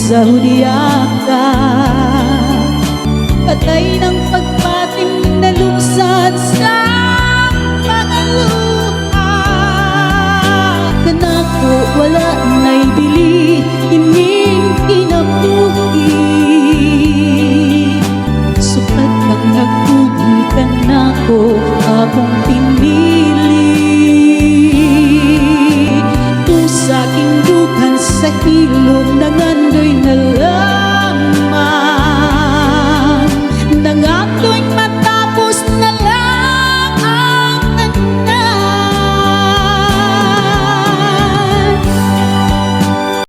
sa hudiyaka. Patay ng pagpating na lugsad sa mga luha. Kanako wala na'y bili, ining kinabuhi. Sukat kang nagtugi ka nako, akong pinili. Tu sa aking dughan sa hilom, nangandoy na lang